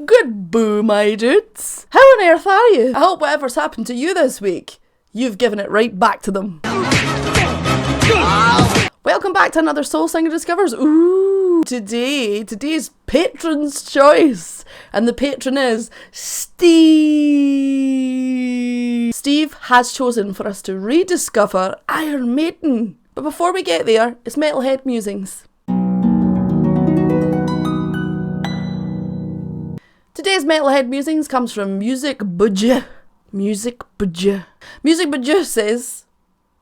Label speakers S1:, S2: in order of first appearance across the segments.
S1: Good boo, my dudes. How on earth are you? I hope whatever's happened to you this week, you've given it right back to them. Welcome back to another Soul Singer Discovers. Ooh, today's patron's choice. And the patron is Steve. Steve has chosen for us to rediscover Iron Maiden. But before we get there, it's Metalhead Musings. Today's Metalhead Musings comes from Music Budget. Music Budget says,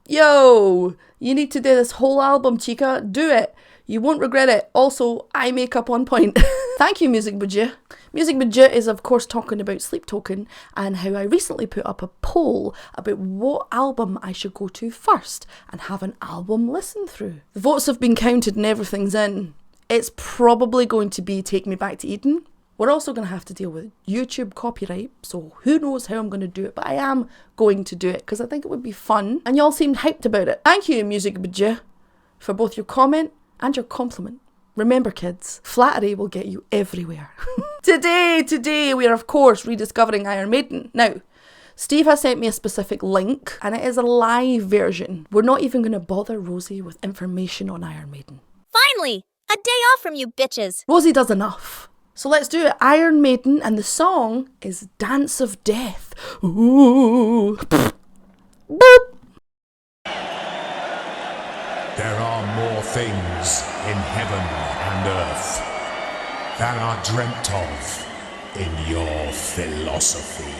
S1: yo, you need to do this whole album, chica. Do it. You won't regret it. Also, eye makeup on point. Thank you, Music Budget. Music Budget is, of course, talking about Sleep Token and how I recently put up a poll about what album I should go to first and have an album listen through. The votes have been counted and everything's in. It's probably going to be Take Me Back to Eden. We're also going to have to deal with YouTube copyright, so who knows how I'm going to do it, but I am going to do it because I think it would be fun, and y'all seemed hyped about it. Thank you, Music Budget, for both your comment and your compliment. Remember, kids, flattery will get you everywhere. Today, we are, of course, rediscovering Iron Maiden. Now, Steve has sent me a specific link, and it is a live version. We're not even going to bother Rosie with information on Iron Maiden.
S2: Finally, a day off from you bitches.
S1: Rosie does enough. So let's do it. Iron Maiden, and the song is Dance of Death. Ooh. Boop.
S3: There are more things in heaven and earth than are dreamt of in your philosophy.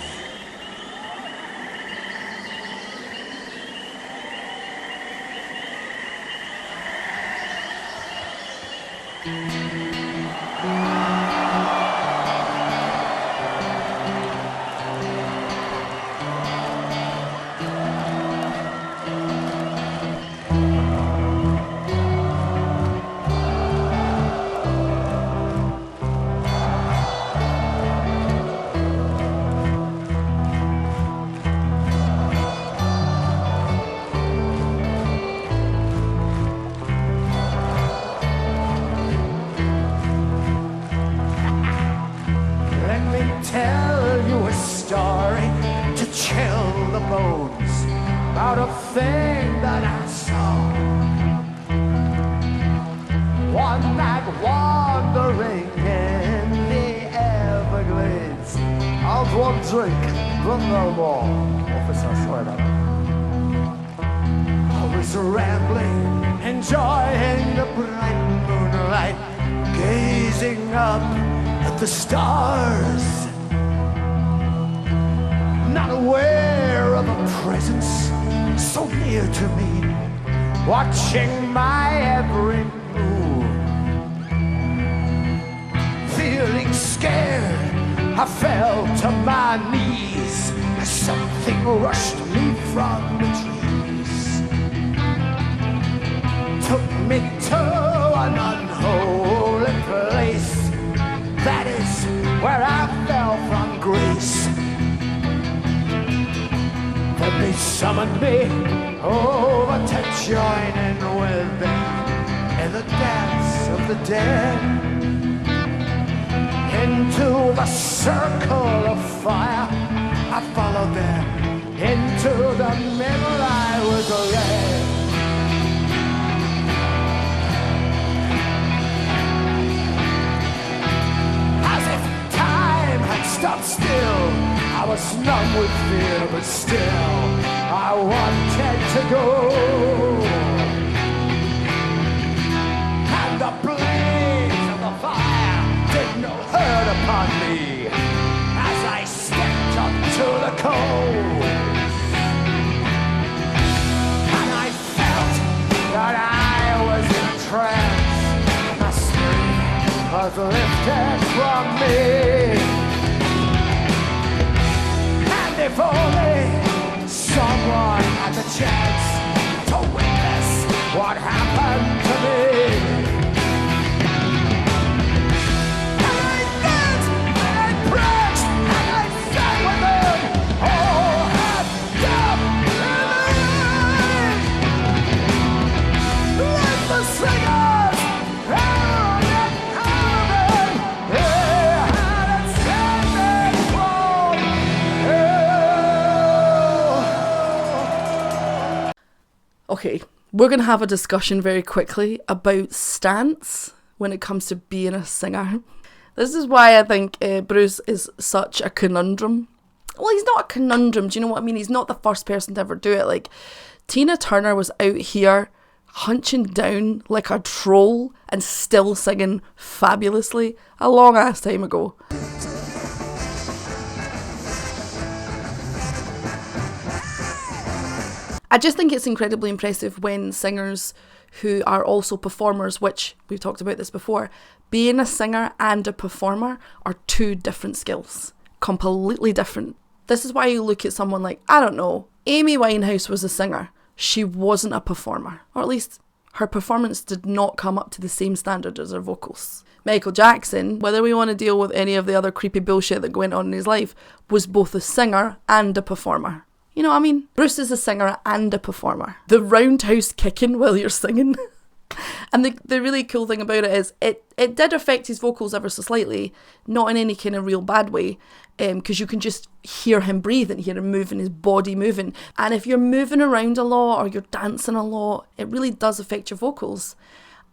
S4: Tell you a story to chill the bones about a thing that I saw. One night wandering in the Everglades. I'll have one drink, but no more. Officer, sorry about that. I was rambling, enjoying the bright moonlight, gazing up at the stars. Not aware of a presence so near to me, watching my every move. Feeling scared, I fell to my knees as something rushed me from the trees. Took me to an unholy place. That is where I fell from grace. Then they summoned me over to join in with them in the dance of the dead. Into the circle of fire I followed them. Into the middle I was led. As if time had stopped still, I was numb with fear, but still I wanted to go. And the blaze of the fire did no hurt upon me as I stepped up to the coals. And I felt that I was in a trance. My spirit was lifted from me. If only someone had the chance to witness what happened to me. And I danced, and I pranced, and I sang with them, all heads up in the air. Let the singers, and the carmen, they had it
S1: Okay, we're going to have a discussion very quickly about stance when it comes to being a singer. This is why I think Bruce is such a conundrum. Well, he's not a conundrum, do you know what I mean? He's not the first person to ever do it. Like, Tina Turner was out here hunching down like a troll and still singing fabulously a long ass time ago. I just think it's incredibly impressive when singers who are also performers, which we've talked about this before, being a singer and a performer are two different skills. Completely different. This is why you look at someone like, I don't know, Amy Winehouse was a singer. She wasn't a performer. Or at least her performance did not come up to the same standard as her vocals. Michael Jackson, whether we want to deal with any of the other creepy bullshit that went on in his life, was both a singer and a performer. You know what I mean? Bruce is a singer and a performer. The roundhouse kicking while you're singing. And the really cool thing about it is it did affect his vocals ever so slightly, not in any kind of real bad way, because you can just hear him breathing, hear him moving, his body moving. And if you're moving around a lot or you're dancing a lot, it really does affect your vocals.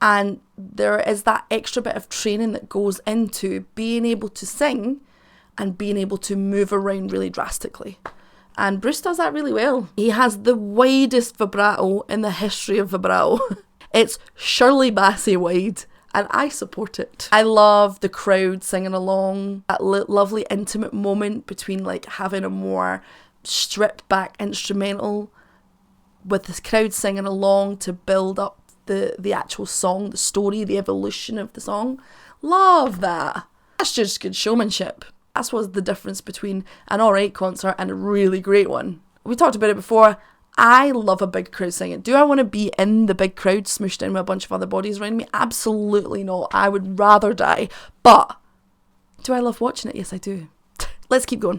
S1: And there is that extra bit of training that goes into being able to sing and being able to move around really drastically. And Bruce does that really well. He has the widest vibrato in the history of vibrato. It's Shirley Bassey wide, and I support it. I love the crowd singing along, that lovely intimate moment between like having a more stripped back instrumental with this crowd singing along to build up the actual song, the story, the evolution of the song. Love that. That's just good showmanship. That's what's the difference between an alright concert and a really great one. We talked about it before. I love a big crowd singing. Do I want to be in the big crowd smooshed in with a bunch of other bodies around me? Absolutely not. I would rather die. But do I love watching it? Yes, I do. Let's keep going.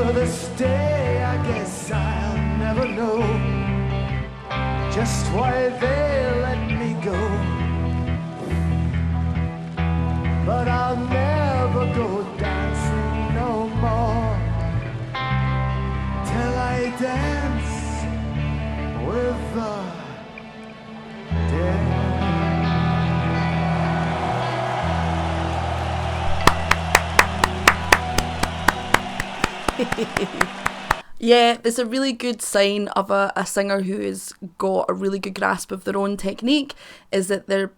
S4: to this day, I guess I'll never know just why they let me go. But I'll never go dancing no more till I dance with the dead.
S1: Yeah, it's a really good sign of a singer who has got a really good grasp of their own technique, is that they're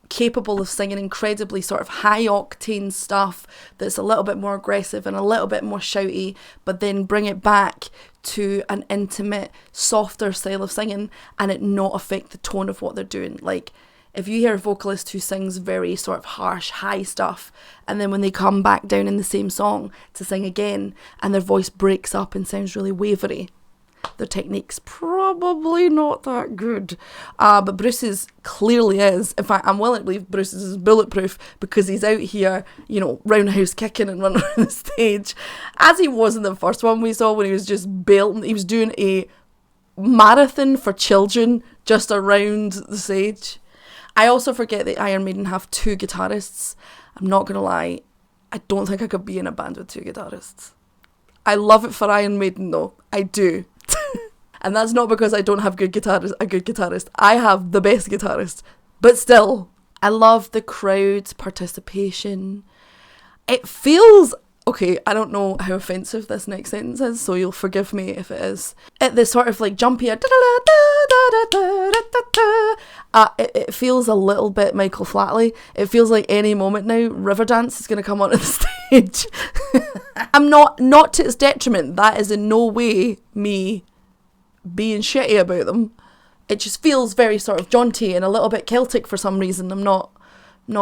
S1: capable of singing incredibly sort of high octane stuff that's a little bit more aggressive and a little bit more shouty, but then bring it back to an intimate, softer style of singing and it not affect the tone of what they're doing. Like, if you hear a vocalist who sings very sort of harsh, high stuff, and then when they come back down in the same song to sing again and their voice breaks up and sounds really wavery, their technique's probably not that good. But Bruce's clearly is. In fact, I'm willing to believe Bruce's is bulletproof because he's out here, you know, roundhouse kicking and running around the stage, as he was in the first one we saw when he was just belting. He was doing a marathon for children just around the stage. I also forget that Iron Maiden have 2 guitarists. I'm not going to lie, I don't think I could be in a band with 2 guitarists. I love it for Iron Maiden though, I do. And that's not because I don't have a good guitarist. I have the best guitarist. But still, I love the crowd's participation. It feels... Okay, I don't know how offensive this next sentence is, so you'll forgive me if it is. This sort of like jumpier... It feels a little bit Michael Flatley. It feels like any moment now, Riverdance is going to come onto the stage. I'm not to its detriment. That is in no way me being shitty about them. It just feels very sort of jaunty and a little bit Celtic for some reason. I'm not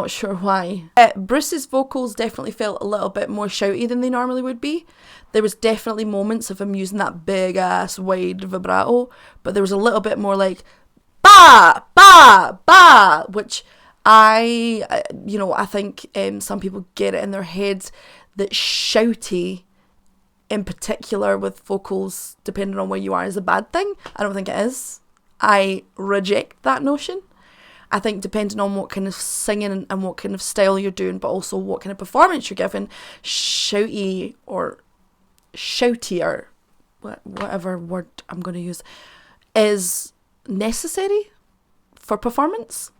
S1: sure why. Bruce's vocals definitely felt a little bit more shouty than they normally would be. There was definitely moments of him using that big ass wide vibrato, but there was a little bit more like ba ba ba, which I think some people get it in their heads that shouty in particular with vocals, depending on where you are, is a bad thing. I don't think it is. I reject that notion. I think depending on what kind of singing and what kind of style you're doing, but also what kind of performance you're giving, shouty or shoutier, whatever word I'm going to use, is necessary for performance.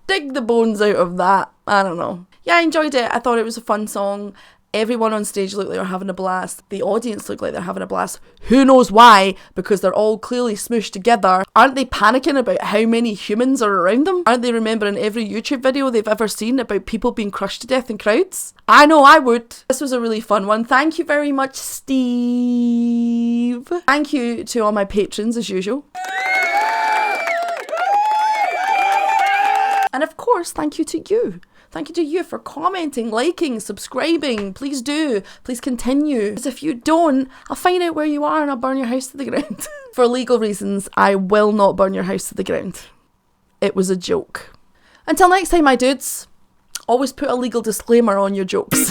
S1: Dig the bones out of that. I don't know. Yeah, I enjoyed it. I thought it was a fun song. Everyone on stage looked like they're having a blast. The audience looked like they're having a blast. Who knows why? Because they're all clearly smooshed together. Aren't they panicking about how many humans are around them? Aren't they remembering every YouTube video they've ever seen about people being crushed to death in crowds? I know I would. This was a really fun one. Thank you very much, Steve. Thank you to all my patrons as usual. And of course, thank you to you. Thank you to you for commenting, liking, subscribing. Please do. Please continue. Because if you don't, I'll find out where you are and I'll burn your house to the ground. For legal reasons, I will not burn your house to the ground. It was a joke. Until next time, my dudes, always put a legal disclaimer on your jokes.